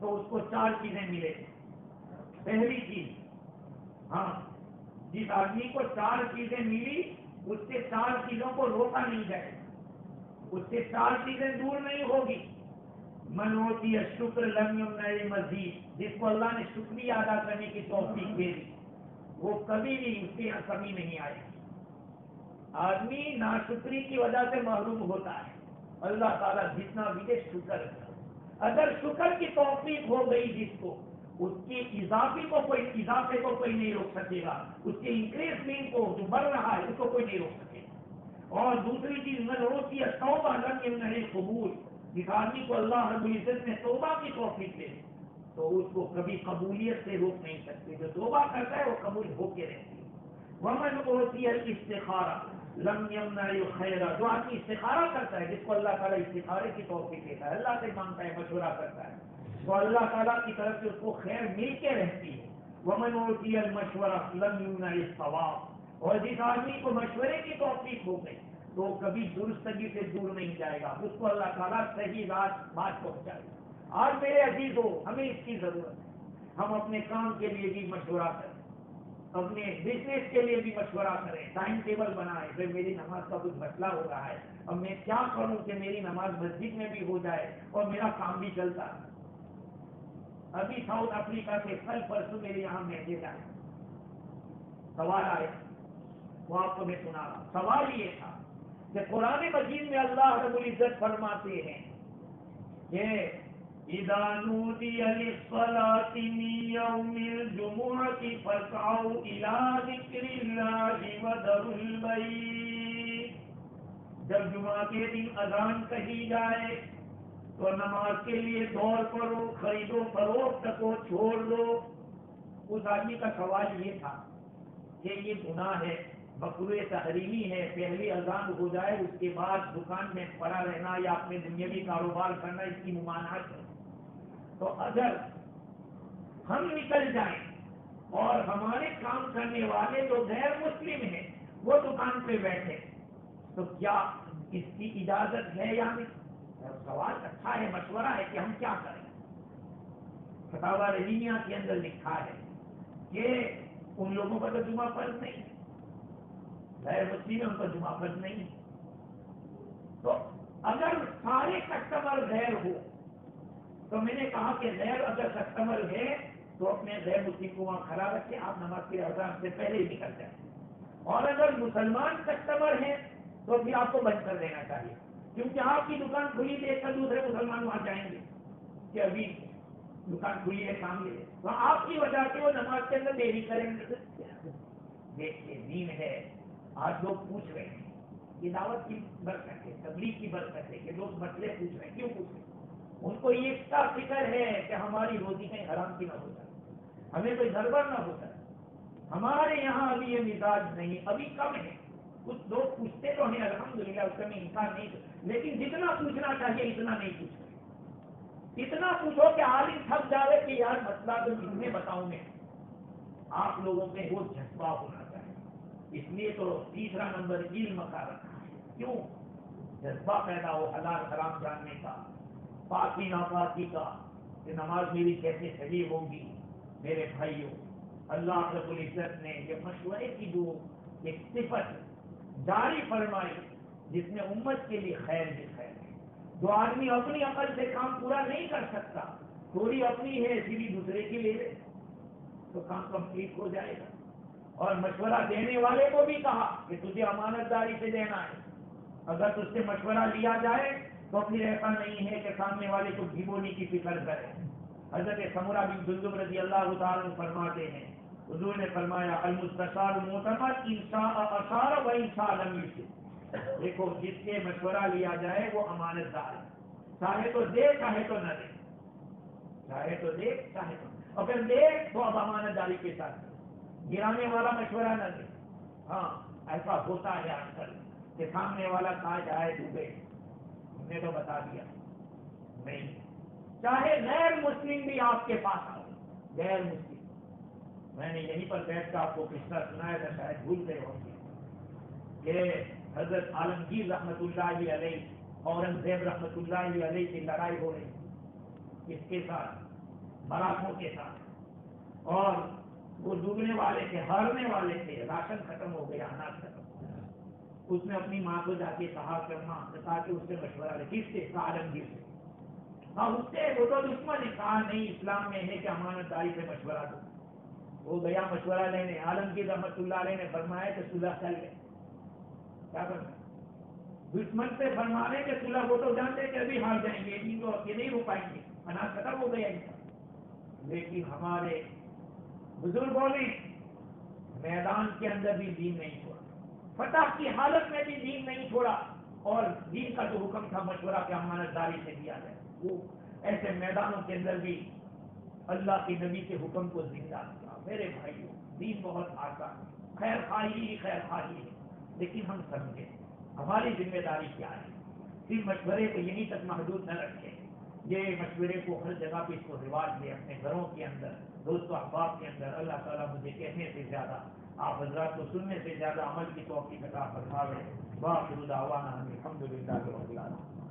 تو اس کو 4 چیزیں ملے گی۔ پہلی چیز، ہاں، جس آدمی کو 4 چیزیں ملی اس سے 4 چیزوں کو روکا نہیں جائے، اس سے 4 چیزیں دور نہیں ہوگی۔ من ہوتی ہے شکر لم یمنع مزید، جس کو اللہ نے شکریہ ادا کرنے کی توفیق دے دی وہ کبھی بھی اس کے یہاں کمی نہیں آئے گی۔ آدمی ناشکری کی وجہ سے محروم ہوتا ہے، اللہ تعالیٰ جتنا بھی دے شکر ہے۔ اگر شکر کی توفیق ہو گئی جس کو، اس کی اضافے کو کوئی نہیں روک سکے گا، اس کے انکریزمنٹ کو جو بڑھ رہا ہے اس کو کوئی نہیں روک سکے گا۔ اور دوسری چیز من ہوتی ہے توبہ لم یمنع قبول، جس آدمی کو اللہ رب العزت نے توبہ کی توفیق دے تو اس کو کبھی قبولیت سے روک نہیں سکتے، جو توبہ کرتا ہے وہ قبول ہو کے رہتی ہے۔ ومن اوتی الاستخارہ لم یمنع خیرہ، جو آدمی استخارہ کرتا ہے، جس کو اللہ تعالیٰ استخارے کی توفیق دیتا ہے، اللہ سے مانگتا ہے، مشورہ کرتا ہے، تو اللہ تعالیٰ کی طرف سے اس کو خیر مل کے رہتی ہے۔ ومن اوتی المشورہ لم یمنع الثواب، اور جس آدمی کو مشورے کی توفیق ہو گئی تو وہ کبھی درستگی سے دور نہیں جائے گا، اس کو اللہ تعالیٰ صحیح بات پہنچائے گا۔ آج میرے عزیزوں، ہمیں اس کی ضرورت ہے، ہم اپنے کام کے لیے بھی مشورہ کریں، اپنے بزنس کے لیے بھی مشورہ کریں، ٹائم ٹیبل بنائیں، پھر میری نماز کا کچھ مسئلہ ہو رہا ہے، اب میں کیا کروں کہ میری نماز مسجد میں بھی ہو جائے اور میرا کام بھی چلتا ہے۔ ابھی ساؤتھ افریقہ سے کل پرسوں میرے یہاں میسج آیا، سوال آیا، وہ آپ کو میں سنا رہا ہوں۔ سوال یہ تھا کہ قرآن مجید میں اللہ رب العزت فرماتے ہیں کہ اذا نودی للصلاة من یوم الجمعة فاسعوا الى ذکر اللہ وذروا البیع، جب جمعہ کے دن اذان کہی جائے تو نماز کے لیے دوڑ پڑو، خرید و فروخت کو چھوڑ دو۔ اس آدمی کا سوال یہ تھا کہ یہ گناہ ہے، مکروہ تحریمی ہے، پہلی اذان ہو جائے اس کے بعد دکان میں پڑا رہنا یا اپنے دنیاوی کاروبار کرنا اس کی ممانعت ہے، تو اگر ہم نکل جائیں اور ہمارے کام کرنے والے جو غیر مسلم ہیں وہ دکان پہ بیٹھے تو کیا اس کی اجازت ہے یا نہیں؟ سوال اچھا ہے، مشورہ ہے کہ ہم کیا کریں۔ فتاوی رحیمیہ کے اندر لکھا ہے کہ ان لوگوں کا تو جمعہ فرض نہیں ہے، غیر مسلم ان کا جمعہ فرض نہیں ہے، تو اگر سارے کسٹمر غیر ہو تو میں نے کہا کہ غیر اگر کسٹمر ہے تو اپنے غیر مسلم کو وہاں کھڑا رکھے، آپ نماز کے اذان سے پہلے ہی نکل جائیں، اور اگر مسلمان کسٹمر ہیں تو پھر آپ کو بند کر دینا چاہیے، کیونکہ آپ کی دکان کھلی دیکھ کر دوسرے مسلمان وہاں جائیں گے کہ ابھی دکان کھلی ہے، کام لے، تو آپ کی وجہ سے وہ نماز کے اندر دیری کریں گے۔ دیکھیے دین ہے، آج لوگ پوچھ رہے ہیں، یہ دعوت کی برکت ہے، تبلیغ کی برکت ہے کہ لوگ مسئلے پوچھ رہے ہیں، کیوں پوچھ رہے ہیں؟ ان کو یہ اس کا فکر ہے کہ ہماری روزی کہیں حرام کی نہ ہو جائے، ہمیں کوئی گڑبڑ نہ ہو جائے۔ ہمارے یہاں ابھی یہ مزاج نہیں، ابھی کم ہے، کچھ لوگ پوچھتے تو ہیں الحمدللہ، اس کا میں انکار نہیں، لیکن جتنا پوچھنا چاہیے اتنا نہیں پوچھ رہے۔ اتنا پوچھو کہ عالم تھک جاوے کہ یار مسئلہ تو کس میں بتاؤں میں. آپ لوگوں میں وہ جذبہ ہونا چاہیے. اس لیے تو تیسرا نمبر علم کا رکھا ہے. کیوں؟ جذبہ پیدا ہو حلال حرام جاننے کا، پاکی ناپاکی کا، کہ نماز میری کیسے صحیح ہوگی. میرے بھائیوں، اللہ رب العزت نے یہ مشورے کی جو ایک صفت جاری فرمائی جس میں امت کے لیے خیر ہی خیر ہے. جو آدمی اپنی عقل سے کام پورا نہیں کر سکتا، تھوڑی اپنی ہے اسی لیے دوسرے کی لے لے تو کام کمپلیٹ ہو جائے گا. اور مشورہ دینے والے کو بھی کہا کہ تجھے امانت داری سے دینا ہے. اگر تجھ سے مشورہ لیا جائے تو پھر ایسا نہیں ہے کہ سامنے والے کو بھگونے کی فکر کرے. حضرت سمرہ بن جندب رضی اللہ تعالیٰ عنہ فرماتے ہیں، حضور نے فرمایا المستشار معتمد ان شاء اشار و ان شاء لم یشر. دیکھو، جس سے مشورہ لیا جائے وہ امانت دار ہے، چاہے تو دے چاہے تو نہ دے، چاہے تو دے چاہے تو. اگر دے تو اب امانت داری کے ساتھ گرانے والا مشورہ نہ دے. ہاں، ایسا ہوتا ہے آج کل کہ سامنے والا کہا جائے ڈوبے، ہم نے تو بتا دیا نہیں. چاہے غیر مسلم بھی آپ کے پاس آئے، غیر مسلم. میں نے یہیں پر بیٹھ کر آپ کو قصہ سنایا تھا، شاید بھول گئے ہوں گے، کہ حضرت عالمگیر رحمت اللہ علیہ اورنگزیب رحمت اللہ علیہ کی لڑائی ہو رہی تھی، اس کے ساتھ مراٹھوں کے ساتھ، اور وہ ڈوبنے والے تھے، ہارنے والے تھے، راشن ختم ہو گیا، اناج ختم ہو گیا. اس نے اپنی ماں کو جا کے کہا کہ ماں، تاکہ اس سے مشورہ لے. کس سے؟ عالمگیر سے. ہاں، اس سے وہ تو دشمن نے کہا نہیں، اسلام میں ہے کہ امانت داری سے مشورہ دو. وہ گیا مشورہ لینے. عالمگیر رحمت اللہ علیہ نے فرمایا کہ صلح کر لے. کیا کرنا؟ دشمن سے فرمانے کہ صلح، وہ تو جانتے کہ ابھی ہار جائیں گے، ان کو یہ نہیں رو پائیں گے، اناج ختم ہو گیا ان کا. لیکن ہمارے بزرگوں نے میدان کے اندر بھی دین نہیں چھوڑا، فتح کی حالت میں بھی دین نہیں چھوڑا. اور دین کا جو حکم تھا مشورہ کے امانت داری سے دیا جائے، وہ ایسے میدانوں کے اندر بھی اللہ کے نبی کے حکم کو زندہ کیا. میرے بھائیوں، دین بہت آسان ہے، خیر خواہی خیر خواہی ہے، لیکن ہم سمجھیں ہماری ذمہ داری کیا ہے. صرف مشورے کو یہیں تک محدود نہ رکھیں، یہ مشورے کو ہر جگہ پہ اس کو رواج دے، اپنے گھروں کے اندر، دوست و احباب کے اندر. اللہ تعالیٰ مجھے کہنے سے زیادہ، آپ حضرات کو سننے سے زیادہ عمل کی توفیق عطا فرماوے. وآخر دعوانا الحمد للہ رب العالمین.